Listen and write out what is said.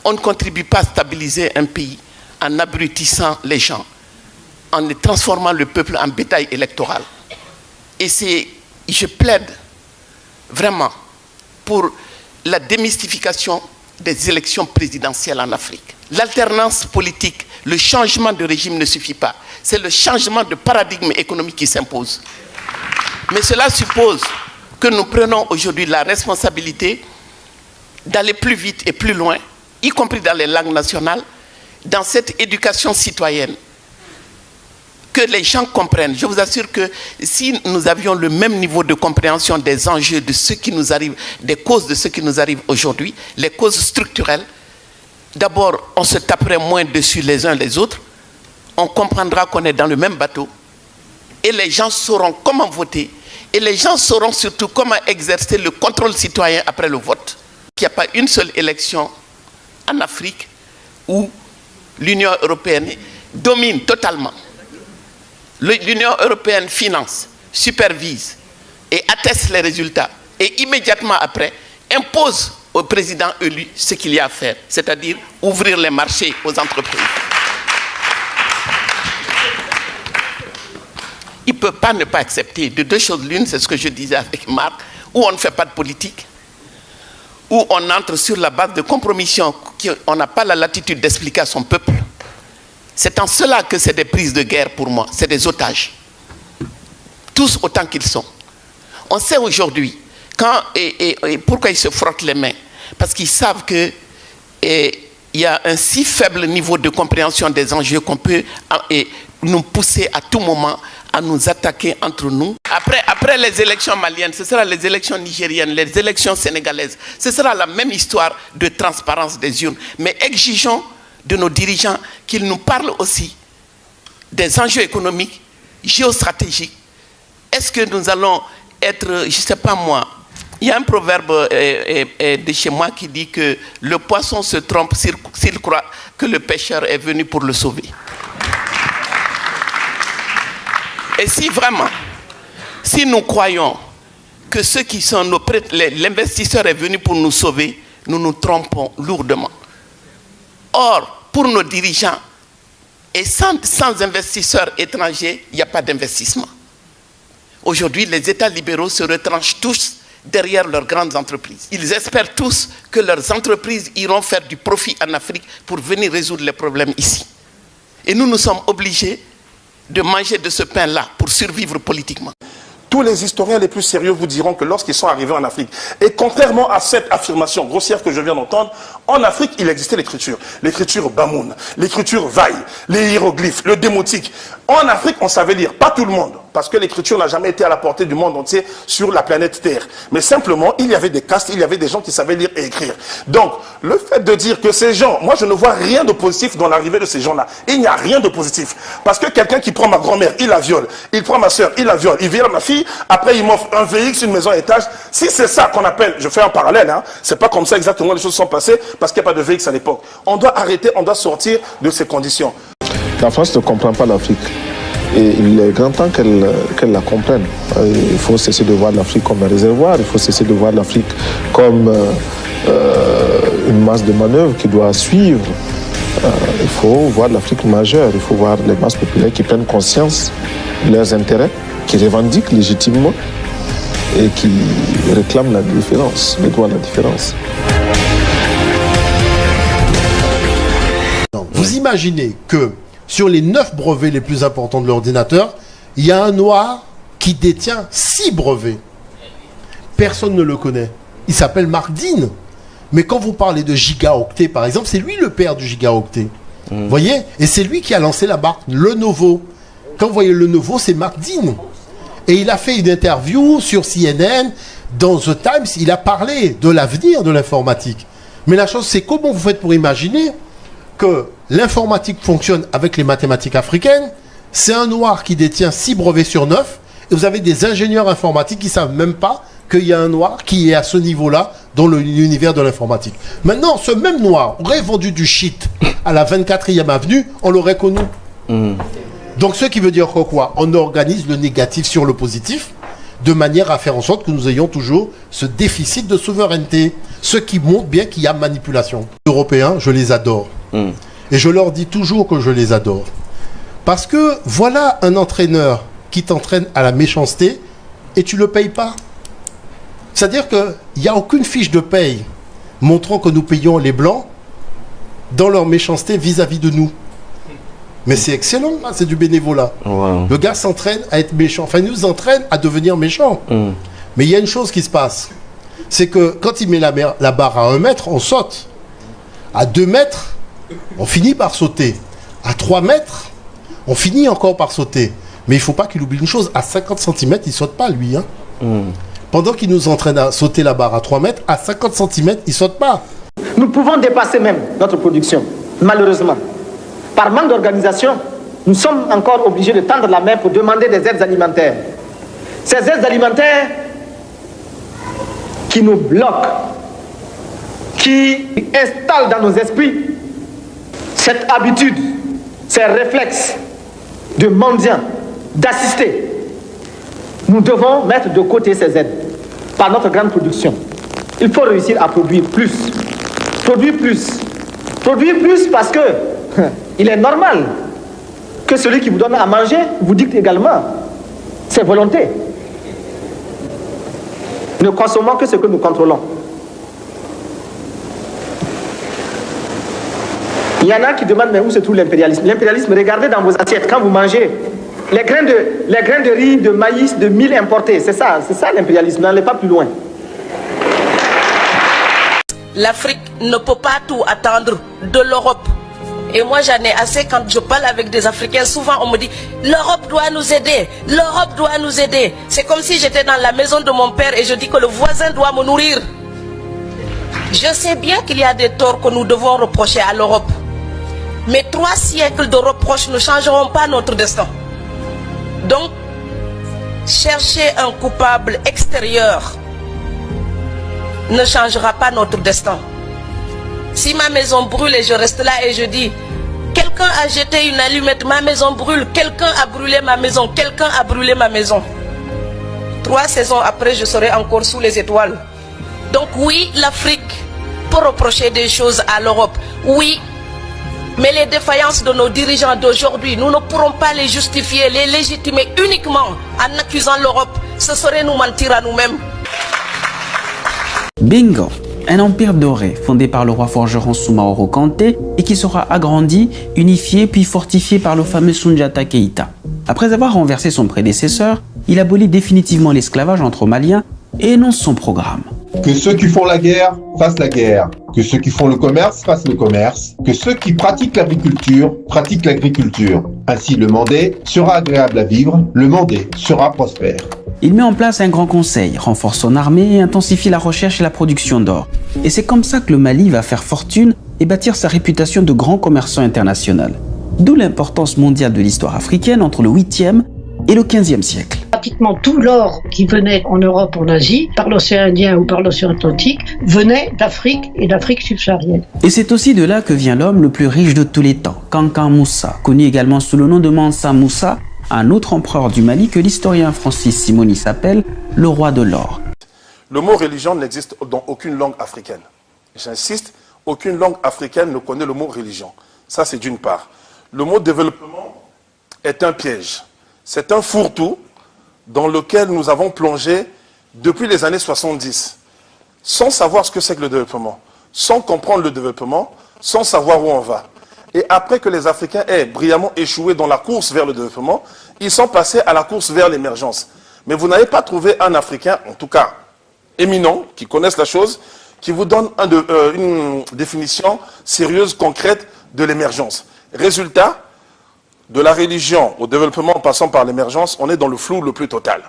On ne contribue pas à stabiliser un pays en abrutissant les gens, en transformant le peuple en bétail électoral. Et je plaide vraiment pour la démystification des élections présidentielles en Afrique. L'alternance politique, le changement de régime ne suffit pas. C'est le changement de paradigme économique qui s'impose. Mais cela suppose que nous prenons aujourd'hui la responsabilité d'aller plus vite et plus loin, y compris dans les langues nationales, dans cette éducation citoyenne. Que les gens comprennent. Je vous assure que si nous avions le même niveau de compréhension des enjeux de ce qui nous arrive, des causes de ce qui nous arrive aujourd'hui, les causes structurelles, d'abord, on se taperait moins dessus les uns les autres, on comprendra qu'on est dans le même bateau, et les gens sauront comment voter, et les gens sauront surtout comment exercer le contrôle citoyen après le vote. Il n'y a pas une seule élection en Afrique où l'Union européenne domine totalement. L'Union européenne finance, supervise et atteste les résultats. Et immédiatement après, impose au président élu ce qu'il y a à faire, c'est-à-dire ouvrir les marchés aux entreprises. Il ne peut pas ne pas accepter. De deux choses l'une, c'est ce que je disais avec Marc, où on ne fait pas de politique, où on entre sur la base de compromissions qu'on n'a pas la latitude d'expliquer à son peuple. C'est en cela que c'est des prises de guerre pour moi, c'est des otages. Tous autant qu'ils sont. On sait aujourd'hui, pourquoi ils se frottent les mains. Parce qu'ils savent qu'il y a un si faible niveau de compréhension des enjeux qu'on peut nous pousser à tout moment à nous attaquer entre nous. Après les élections maliennes, ce sera les élections nigériennes, les élections sénégalaises. Ce sera la même histoire de transparence des urnes. Mais exigeons de nos dirigeants qu'ils nous parlent aussi des enjeux économiques, géostratégiques. Est-ce que nous allons être, je ne sais pas moi, il y a un proverbe de chez moi qui dit que le poisson se trompe s'il croit que le pêcheur est venu pour le sauver. Et si vraiment, si nous croyons que ceux qui sont l'investisseur est venu pour nous sauver, nous nous trompons lourdement. Or, pour nos dirigeants, et sans investisseurs étrangers, il n'y a pas d'investissement. Aujourd'hui, les États libéraux se retranchent tous derrière leurs grandes entreprises. Ils espèrent tous que leurs entreprises iront faire du profit en Afrique pour venir résoudre les problèmes ici. Et nous sommes obligés de manger de ce pain-là pour survivre politiquement. Tous les historiens les plus sérieux vous diront que lorsqu'ils sont arrivés en Afrique, et contrairement à cette affirmation grossière que je viens d'entendre, en Afrique, il existait l'écriture. L'écriture Bamoun, l'écriture Vaille, les hiéroglyphes, le démotique. En Afrique, on savait lire. Pas tout le monde, parce que l'écriture n'a jamais été à la portée du monde entier sur la planète Terre. Mais simplement, il y avait des castes, il y avait des gens qui savaient lire et écrire. Donc, le fait de dire que ces gens, moi je ne vois rien de positif dans l'arrivée de ces gens-là. Il n'y a rien de positif. Parce que quelqu'un qui prend ma grand-mère, il la viole. Il prend ma soeur, il la viole. Il viole ma fille, après il m'offre un véhicule, une maison à étage. Si c'est ça qu'on appelle, je fais un parallèle, hein, c'est pas comme ça exactement les choses sont passées, parce qu'il n'y a pas de véhicule à l'époque. On doit arrêter, on doit sortir de ces conditions. La France ne comprend pas l'Afrique. Et il est grand temps qu'elle la comprenne. Il faut cesser de voir l'Afrique comme un réservoir, il faut cesser de voir l'Afrique comme une masse de manœuvre qui doit suivre. Il faut voir l'Afrique majeure, il faut voir les masses populaires qui prennent conscience de leurs intérêts, qui revendiquent légitimement et qui réclament la différence, les droits de la différence. Vous imaginez que sur les 9 brevets les plus importants de l'ordinateur, il y a un noir qui détient 6 brevets. Personne ne le connaît. Il s'appelle Mark Dean. Mais quand vous parlez de gigaoctet, par exemple, c'est lui le père du gigaoctet. Vous voyez? Et c'est lui qui a lancé la marque Lenovo. Quand vous voyez Lenovo, c'est Mark Dean. Et il a fait une interview sur CNN, dans The Times, il a parlé de l'avenir de l'informatique. Mais la chose, c'est comment vous faites pour imaginer que l'informatique fonctionne avec les mathématiques africaines. C'est un noir qui détient 6 brevets sur 9, et vous avez des ingénieurs informatiques qui ne savent même pas qu'il y a un noir qui est à ce niveau-là dans l'univers de l'informatique. Maintenant, ce même noir aurait vendu du shit à la 24e avenue, on l'aurait connu. Donc, ce qui veut dire que quoi? On organise le négatif sur le positif. de manière à faire en sorte que nous ayons toujours ce déficit de souveraineté, ce qui montre bien qu'il y a manipulation. Les Européens, je les adore. Et je leur dis toujours que je les adore. Parce que voilà un entraîneur qui t'entraîne à la méchanceté et tu ne le payes pas. C'est-à-dire qu'il n'y a aucune fiche de paye montrant que nous payons les Blancs dans leur méchanceté vis-à-vis de nous. Mais c'est excellent, hein, c'est du bénévolat. Wow. Le gars s'entraîne à être méchant. Enfin, il nous entraîne à devenir méchant. Mais il y a une chose qui se passe. C'est que quand il met la barre à 1 mètre, on saute. À 2 mètres, on finit par sauter. À 3 mètres, on finit encore par sauter. Mais il ne faut pas qu'il oublie une chose. À 50 cm, il ne saute pas, lui. Hein. Pendant qu'il nous entraîne à sauter la barre à 3 mètres, à 50 cm, il ne saute pas. Nous pouvons dépasser même notre production, malheureusement. Par manque d'organisation, nous sommes encore obligés de tendre la main pour demander des aides alimentaires. Ces aides alimentaires qui nous bloquent, qui installent dans nos esprits cette habitude, ces réflexes de mendiants, d'assister. Nous devons mettre de côté ces aides par notre grande production. Il faut réussir à produire plus. Produire plus. Produire plus parce que il est normal que celui qui vous donne à manger vous dicte également ses volontés. Ne consommons que ce que nous contrôlons. Il y en a qui demandent mais où se trouve l'impérialisme? L'impérialisme, regardez dans vos assiettes quand vous mangez les grains de riz, de maïs, de mil importés. C'est ça l'impérialisme, n'allez pas plus loin. L'Afrique ne peut pas tout attendre de l'Europe. Et moi j'en ai assez quand je parle avec des Africains. Souvent on me dit l'Europe doit nous aider, l'Europe doit nous aider. C'est comme si j'étais dans la maison de mon père et je dis que le voisin doit me nourrir. Je sais bien qu'il y a des torts que nous devons reprocher à l'Europe. Mais 3 siècles de reproches ne changeront pas notre destin. Donc, chercher un coupable extérieur ne changera pas notre destin. Si ma maison brûle et je reste là et je dis quelqu'un a jeté une allumette, ma maison brûle, quelqu'un a brûlé ma maison, quelqu'un a brûlé ma maison. 3 saisons après, je serai encore sous les étoiles. Donc oui, l'Afrique peut reprocher des choses à l'Europe. Oui, mais les défaillances de nos dirigeants d'aujourd'hui, nous ne pourrons pas les justifier, les légitimer uniquement en accusant l'Europe. Ce serait nous mentir à nous-mêmes. Bingo! Un empire doré fondé par le roi forgeron Soumaoro Kanté et qui sera agrandi, unifié puis fortifié par le fameux Soundiata Keïta. Après avoir renversé son prédécesseur, il abolit définitivement l'esclavage entre Maliens et énonce son programme. Que ceux qui font la guerre fassent la guerre, que ceux qui font le commerce fassent le commerce, que ceux qui pratiquent l'agriculture pratiquent l'agriculture. Ainsi le Mandé sera agréable à vivre, le Mandé sera prospère. Il met en place un grand conseil, renforce son armée et intensifie la recherche et la production d'or. Et c'est comme ça que le Mali va faire fortune et bâtir sa réputation de grand commerçant international. D'où l'importance mondiale de l'histoire africaine entre le 8e et le 15e siècle. Pratiquement tout l'or qui venait en Europe, en Asie, par l'océan Indien ou par l'océan Atlantique, venait d'Afrique et d'Afrique subsaharienne. Et c'est aussi de là que vient l'homme le plus riche de tous les temps, Kankan Moussa, connu également sous le nom de Mansa Moussa, un autre empereur du Mali que l'historien Francis Simoni s'appelle le roi de l'or. Le mot religion n'existe dans aucune langue africaine. J'insiste, aucune langue africaine ne connaît le mot religion. Ça, c'est d'une part. Le mot développement est un piège. C'est un fourre-tout dans lequel nous avons plongé depuis les années 70, sans savoir ce que c'est que le développement, sans comprendre le développement, sans savoir où on va. Et après que les Africains aient brillamment échoué dans la course vers le développement, ils sont passés à la course vers l'émergence. Mais vous n'avez pas trouvé un Africain, en tout cas éminent, qui connaisse la chose, qui vous donne une définition sérieuse, concrète de l'émergence. Résultat, de la religion au développement en passant par l'émergence, on est dans le flou le plus total.